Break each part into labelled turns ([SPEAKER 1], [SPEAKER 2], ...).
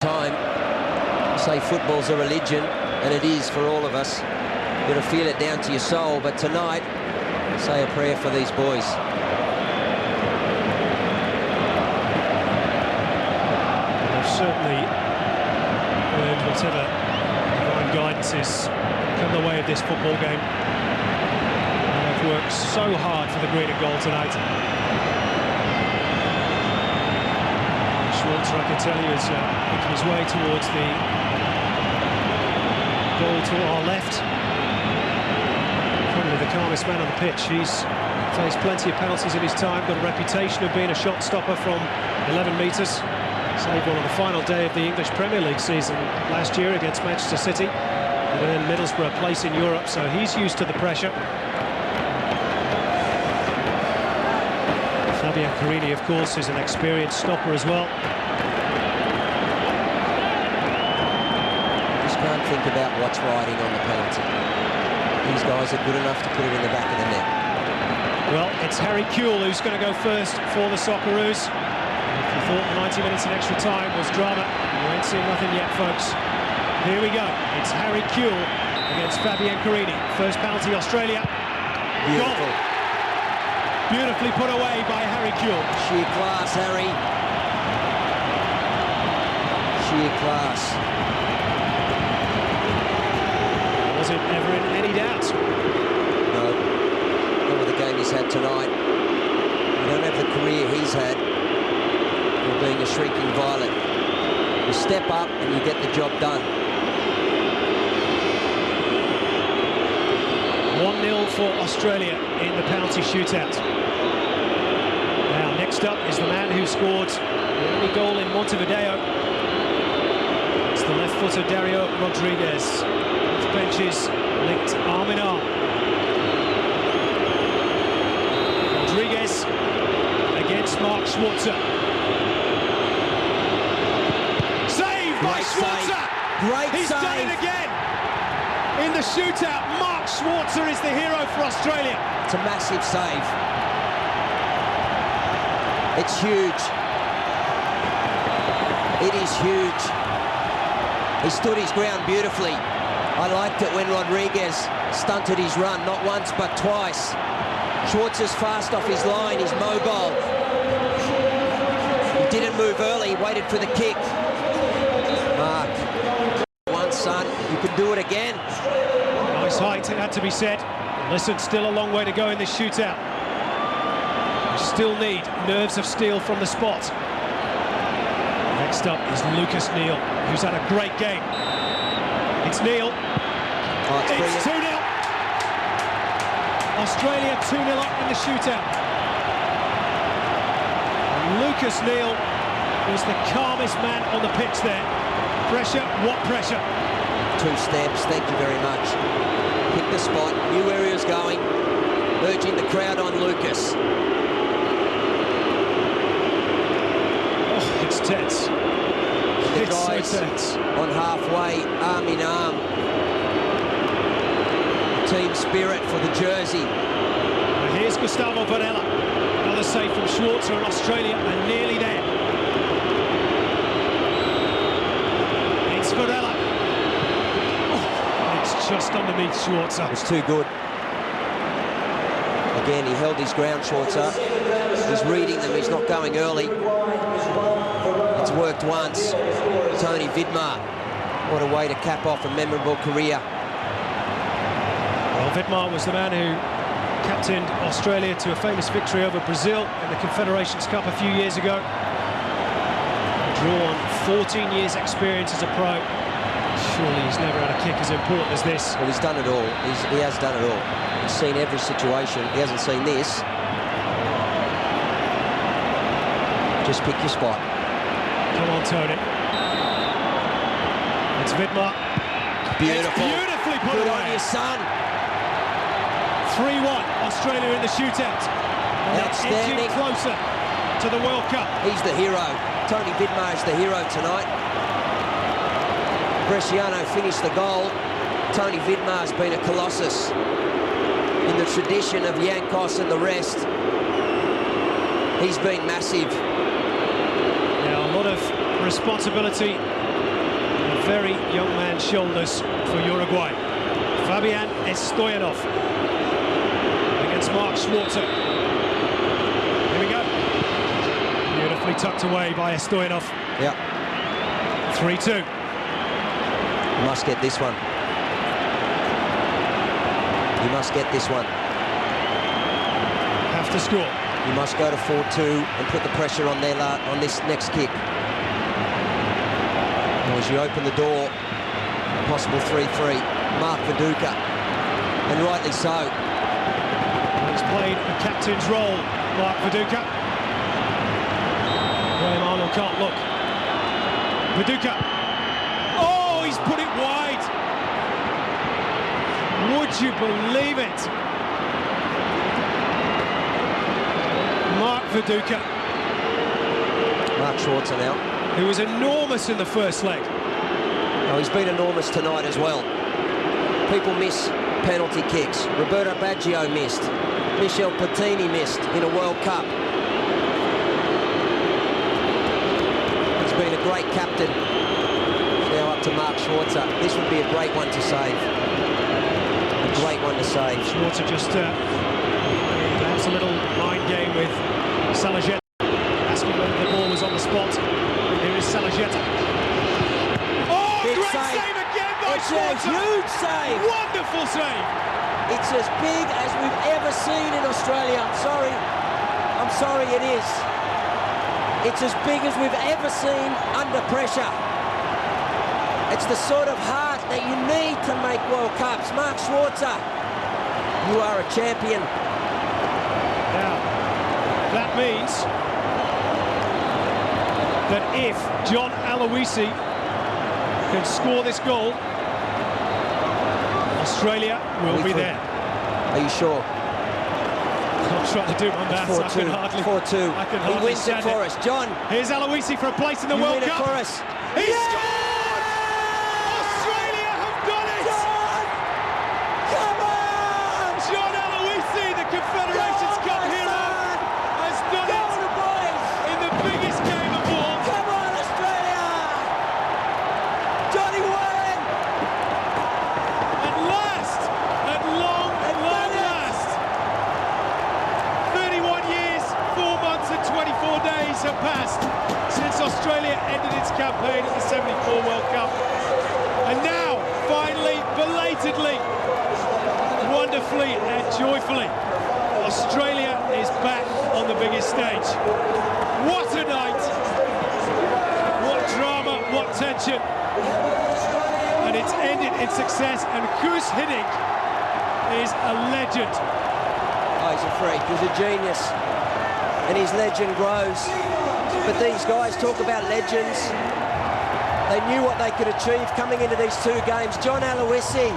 [SPEAKER 1] Time, say football's a religion, and it is for all of us. You've got to feel it down to your soul, but tonight, say a prayer for these boys.
[SPEAKER 2] They've certainly earned whatever divine guidance is come the way of this football game. And they've worked so hard for the green and gold tonight. Schwarzer, I can tell you, is making his way towards the goal to our left. Probably the calmest man on the pitch. He's faced plenty of penalties in his time, got a reputation of being a shot stopper from 11 metres. Saved one on the final day of the English Premier League season last year against Manchester City, and earned Middlesbrough a place in Europe, so he's used to the pressure. Fabian Carini, of course, is an experienced stopper as well.
[SPEAKER 1] Just can't think about what's riding on the penalty. These guys are good enough to put it in the back of the net.
[SPEAKER 2] Well, it's Harry Kewell who's going to go first for the Socceroos. If you thought 90 minutes in extra time was drama, you ain't seen nothing yet, folks. Here we go. It's Harry Kewell against Fabian Carini. First penalty, Australia.
[SPEAKER 1] Beautiful.
[SPEAKER 2] Goal. Beautifully put away by Harry Kewell.
[SPEAKER 1] Sheer class, Harry. Sheer class.
[SPEAKER 2] Was it ever in any doubt?
[SPEAKER 1] No. Not with the game he's had tonight. You don't have the career he's had for being a shrieking violet. You step up and you get the job done.
[SPEAKER 2] 1-0 for Australia in the penalty shootout. Now, next up is the man who scored the only goal in Montevideo. It's the left-footer Dario Rodriguez. Both benches linked arm in arm. Rodriguez against Mark Schwarzer. Saved by Schwarzer!
[SPEAKER 1] Great
[SPEAKER 2] He's
[SPEAKER 1] save.
[SPEAKER 2] done it again! In the shootout, Mark Schwarzer is the hero for Australia.
[SPEAKER 1] It's a massive save. It's huge. It is huge. He stood his ground beautifully. I liked it when Rodriguez stunted his run, not once but twice. Schwarzer's fast off his line, he's mobile. He didn't move early, he waited for the kick. Mark, once, son, you can do it again.
[SPEAKER 2] Nice height, it had to be said. Listen, still a long way to go in this shootout. We still need nerves of steel from the spot. Next up is Lucas Neal, who's had a great game. It's Neal.
[SPEAKER 1] Oh,
[SPEAKER 2] it's 2-0. Australia 2-0 up in the shootout. And Lucas Neal is the calmest man on the pitch there. Pressure, what pressure?
[SPEAKER 1] 2 steps, thank you very much. Pick the spot, knew where he was going, urging the crowd on Lucas.
[SPEAKER 2] Oh, it's tense.
[SPEAKER 1] The
[SPEAKER 2] It's
[SPEAKER 1] guys
[SPEAKER 2] so tense.
[SPEAKER 1] on halfway, arm in arm. Team spirit for the jersey.
[SPEAKER 2] And here's Gustavo Varela. Another save from Schwarzer and Australia, and nearly there. It's Varela. Oh, it's just underneath Schwarzer.
[SPEAKER 1] It was too good. Again, he held his ground, Schwarzer. He's reading them, he's not going early. It's worked once. Tony Vidmar. What a way to cap off a memorable career.
[SPEAKER 2] Well, Vidmar was the man who captained Australia to a famous victory over Brazil in the Confederations Cup a few years ago. Drawn 14 years experience as a pro. Surely he's never had a kick as important as this.
[SPEAKER 1] Well, he's done it all. He has done it all. He's seen every situation. He hasn't seen this. Just pick your spot.
[SPEAKER 2] Come on, Tony. It's Vidmar.
[SPEAKER 1] Beautiful.
[SPEAKER 2] It's beautifully put
[SPEAKER 1] Good
[SPEAKER 2] away.
[SPEAKER 1] on your son.
[SPEAKER 2] 3-1, Australia in the shootout. And they're
[SPEAKER 1] Outstanding.
[SPEAKER 2] edging closer to the World Cup.
[SPEAKER 1] He's the hero. Tony Vidmar is the hero tonight. Bresciano finished the goal. Tony Vidmar's been a colossus in the tradition of Yankos and the rest. He's been massive.
[SPEAKER 2] Now, a lot of responsibility on a very young man's shoulders for Uruguay. Fabian Stoyanov against Mark Schwarzer. Here we go. Beautifully tucked away by Stoyanov.
[SPEAKER 1] Yeah.
[SPEAKER 2] 3-2.
[SPEAKER 1] Must get this one. You must get this one.
[SPEAKER 2] Have to score.
[SPEAKER 1] You must go to 4-2 and put the pressure on their on this next kick. As you open the door, possible 3-3. Mark Viduka, and rightly so.
[SPEAKER 2] He's played a captain's role, Mark Viduka. Graham Arnold can't look. Viduka. Oh, he's put it wide. Would you believe it? Mark Viduka.
[SPEAKER 1] Mark Schwarzer now.
[SPEAKER 2] Who was enormous in the first leg.
[SPEAKER 1] Oh, he's been enormous tonight as well. People miss penalty kicks. Roberto Baggio missed. Michel Platini missed in a World Cup. He's been a great captain. Now up to Mark Schwarzer. This would be a great one to save. A great one to save.
[SPEAKER 2] Schwarzer just perhaps a little mind game with Salajeta, asking whether the ball was on the spot. Here is Salajeta. Oh,
[SPEAKER 1] Big
[SPEAKER 2] great
[SPEAKER 1] save.
[SPEAKER 2] save again by
[SPEAKER 1] It's
[SPEAKER 2] Schwarzer.
[SPEAKER 1] a huge save.
[SPEAKER 2] Wonderful save.
[SPEAKER 1] It's as big as we've ever seen in Australia. I'm sorry it is. It's as big as we've ever seen under pressure. It's the sort of heart that you need to make World Cups. Mark Schwarzer, you are a champion.
[SPEAKER 2] Now, that means that if John Aloisi can score this goal, Australia will be there.
[SPEAKER 1] Are you sure?
[SPEAKER 2] I'm trying to do my maths. I can hardly.
[SPEAKER 1] 4-2.
[SPEAKER 2] I can
[SPEAKER 1] He
[SPEAKER 2] hardly
[SPEAKER 1] wins it
[SPEAKER 2] stand
[SPEAKER 1] for us. John,
[SPEAKER 2] Here's Aloisi for a place in the
[SPEAKER 1] you
[SPEAKER 2] World
[SPEAKER 1] win it
[SPEAKER 2] Cup.
[SPEAKER 1] for us.
[SPEAKER 2] He scored! Australia have done it!
[SPEAKER 1] John! Come on!
[SPEAKER 2] John Aloisi, the Confederations Cup hero, has done it in the biggest game of all.
[SPEAKER 1] Come on, Australia! Johnny won!
[SPEAKER 2] At last, at long last, 31 years, 4 months and 24 days have passed since Australia ended its campaign at the '74 World Cup. And now, finally, belatedly, wonderfully and joyfully, Australia is back on the biggest stage. What a night! What drama, what tension. And it's ended in success, and Guus Hiddink is a legend.
[SPEAKER 1] Oh, he's a freak. He's a genius. And his legend grows. But these guys talk about legends. They knew what they could achieve coming into these two games. John Aloisi,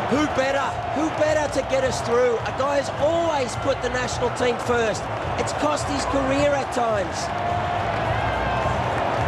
[SPEAKER 1] who better? Who better to get us through? A guy who's always put the national team first. It's cost his career at times.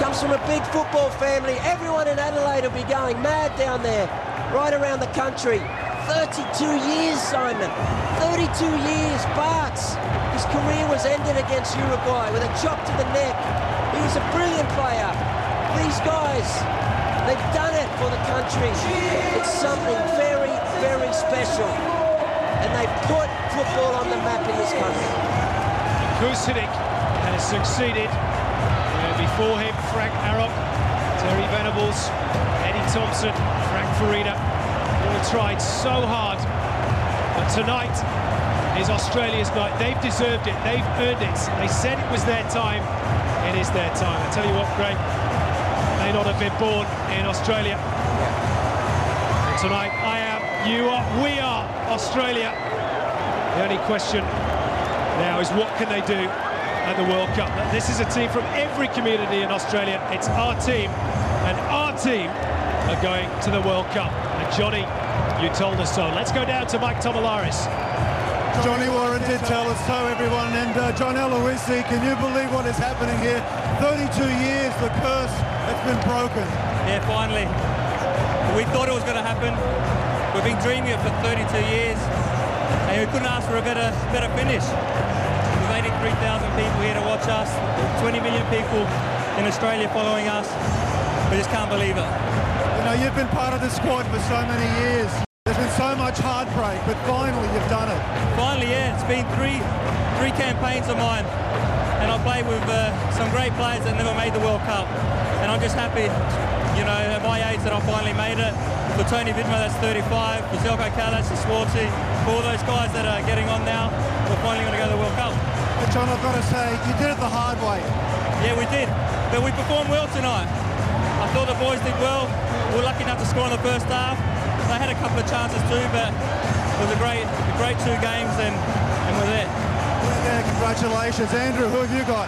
[SPEAKER 1] Comes from a big football family. Everyone in Adelaide will be going mad down there, right around the country. 32 years, Simon. 32 years, Barts. His career was ended against Uruguay with a chop to the neck. He was a brilliant player. These guys, they've done it for the country. It's something very, very special. And they put football on the map in this country.
[SPEAKER 2] Guus Hiddink has succeeded. Before him, Frank Arok, Terry Venables, Eddie Thompson, Frank Farina, all tried so hard. But tonight is Australia's night. They've deserved it. They've earned it. They said it was their time. It is their time. I tell you what, Greg, may not have been born in Australia. But tonight, I am, you are, we are Australia. The only question now is what can they do at the World Cup? This is a team from every community in Australia. It's our team, and our team are going to the World Cup. And Johnny, you told us so. Let's go down to Mike Tomalaris.
[SPEAKER 3] Johnny Warren did tell us so, everyone. And John Aloisi, can you believe what is happening here? 32 years, the curse has been broken.
[SPEAKER 4] Yeah, finally. We thought it was going to happen. We've been dreaming it for 32 years, and we couldn't ask for a better finish. We've 83,000 people here to watch us, 20 million people in Australia following us. We just can't believe it.
[SPEAKER 3] You know, you've been part of the squad for so many years. There's been so much heartbreak, but finally you've done it.
[SPEAKER 4] Finally, yeah. It's been three campaigns of mine, and I played with some great players that never made the World Cup. And I'm just happy, you know, at my age that I finally made it. For Tony Vidma, that's 35. For Zelko Kalas and Swartzy, for all those guys that are getting on now, we're finally going to go to the World Cup.
[SPEAKER 3] But John, I've got to say, you did it the hard way.
[SPEAKER 4] Yeah, we did. But we performed well tonight. I thought the boys did well. We were lucky enough to score in the first half. They had a couple of chances too, but it was a great 2 games, and we're there.
[SPEAKER 3] Yeah, congratulations. Andrew, who have you got?